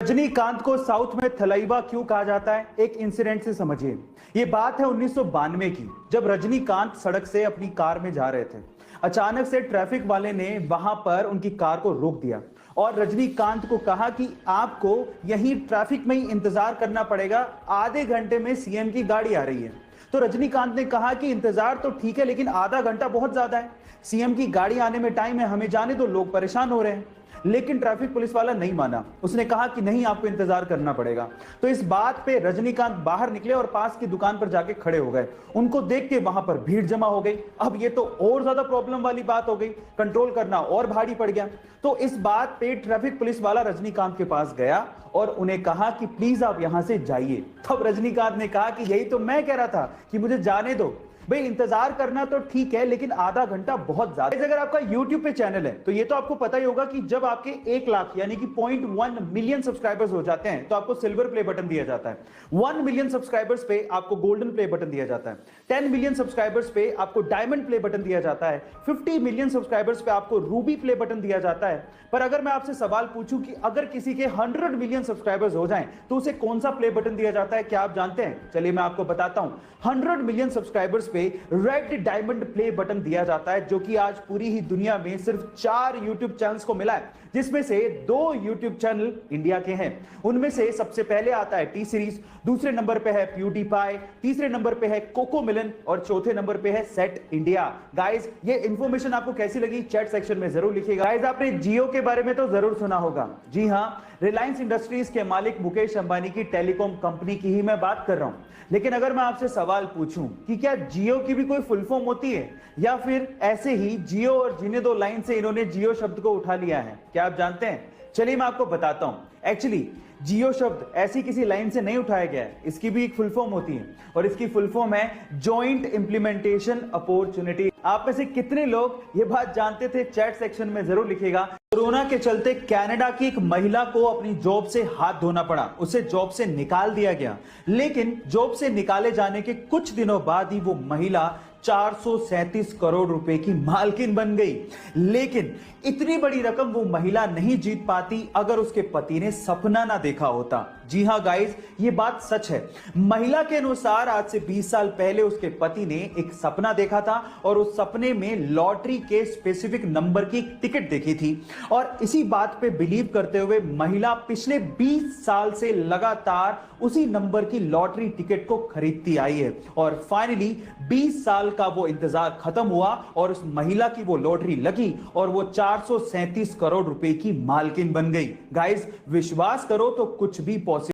रजनीकांत को साउथ में थलैवा क्यों कहा जाता है, एक इंसिडेंट से समझिए। ये बात है 1992 की, जब रजनीकांत सड़क से अपनी कार में जा रहे थे। अचानक से ट्रैफिक वाले ने वहां पर उनकी कार को रोक दिया और रजनीकांत को कहा कि आपको यहीं ट्रैफिक में ही इंतजार करना पड़ेगा, आधे घंटे में सीएम की गाड़ी आ रही है। तो रजनीकांत ने कहा कि इंतजार तो ठीक है, लेकिन आधा घंटा बहुत ज्यादा है, सीएम की गाड़ी आने में टाइम है, हमें जाने दो, लोग परेशान हो रहे हैं। लेकिन ट्रैफिक पुलिस वाला नहीं माना, उसने कहा कि नहीं, आपको इंतजार करना पड़ेगा। तो इस बात पे रजनीकांत बाहर निकले और पास की दुकान पर जाके खड़े हो गए। उनको देख के वहां पर भीड़ जमा हो गई। अब ये तो और ज्यादा प्रॉब्लम वाली बात हो गई, कंट्रोल करना और भारी पड़ गया। तो इस बात पे ट्रैफिक पुलिस वाला रजनीकांत के पास गया और उन्हें कहा कि प्लीज आप यहां से जाइए। तब रजनीकांत ने कहा कि यही तो मैं कह रहा था कि मुझे जाने दो भाई, इंतजार करना तो ठीक है, लेकिन आधा घंटा बहुत ज्यादा। अगर आपका YouTube पे चैनल है तो ये तो आपको पता ही होगा कि जब आपके 1 लाख यानी कि 0.1 मिलियन सब्सक्राइबर्स हो जाते हैं तो आपको सिल्वर प्ले बटन दिया जाता है। 1 मिलियन सब्सक्राइबर्स पे आपको गोल्डन प्ले बटन दिया जाता है। 10 मिलियन सब्सक्राइबर्स पे आपको डायमंड प्ले बटन दिया जाता है। 50 मिलियन सब्सक्राइबर्स पे आपको रूबी प्ले बटन दिया जाता है। पर अगर मैं आपसे सवाल पूछूं कि अगर किसी के 100 मिलियन सब्सक्राइबर्स हो जाएं तो उसे कौन सा प्ले बटन दिया जाता है, क्या आप जानते हैं? चलिए मैं आपको बताता हूं। 100 मिलियन सब्सक्राइबर्स पे रेड डायमंड प्ले बटन दिया जाता है, जो कि आज पूरी ही दुनिया में सिर्फ 4 यूट्यूब चैनल्स को मिला है, जिसमें से 2 यूट्यूब चैनल इंडिया के हैं। उनमें से सबसे पहले आता है टी सीरीज, दूसरे नंबर पे है प्यूडीपाई, तीसरे नंबर पे है कोको मिलन और चौथे नंबर पे है सेट इंडिया। गाइस, ये इंफॉर्मेशन आपको कैसी लगी चैट सेक्शन में जरूर लिखिएगा। गाइस, आपने जियो के बारे में तो जरूर सुना होगा। जी हां, रिलायंस इंडस्ट्रीज के मालिक मुकेश अंबानी की टेलीकॉम कंपनी की ही मैं बात कर रहा हूं। लेकिन अगर मैं आपसे सवाल पूछूं कि क्या जियो की भी कोई फुल फॉर्म होती है, या फिर ऐसे ही जियो और जीने दो लाइन से इन्होंने जियो शब्द को उठा लिया है, क्या आप जानते हैं? चलिए मैं आपको बताता हूं। एक्चुअली जियो शब्द ऐसी किसी लाइन से नहीं उठाया गया है, इसकी भी एक फुल फॉर्म होती है और इसकी फुल फॉर्म है जॉइंट इंप्लीमेंटेशन अपॉर्चुनिटी। आप में से कितने लोग ये बात जानते थे? चैट सेक्शन में जरूर लिखिएगा। कोरोना के चलते कनाडा की एक महिला को अपनी जॉब से हाथ धोना पड़ा, उसे जॉब से निकाल दिया गया। लेकिन जॉब से निकाले जाने के कुछ दिनों बाद ही वो महिला 437 करोड़ रुपए की मालकिन बन गई। लेकिन इतनी बड़ी रकम वो महिला नहीं जीत पाती अगर उसके पति ने सपना ना देखा होता। जी हां गाइस, ये बात सच है। महिला के अनुसार आज से 20 साल पहले उसके पति ने एक सपना देखा था और उस सपने में लॉटरी के स्पेसिफिक नंबर की टिकट देखी थी और इसी बात पे बिलीव करते हुए महिला पिछले 20 साल से लगातार उसी नंबर की लॉटरी टिकट को खरीदती आई है और फाइनली 20 साल का वो इंतजार खत्म हुआ और उस महिला की वो लॉटरी लगी और वो 437 करोड़ रुपए की मालकिन बन गई। गाइस, विश्वास करो तो कुछ भी पॉसिबल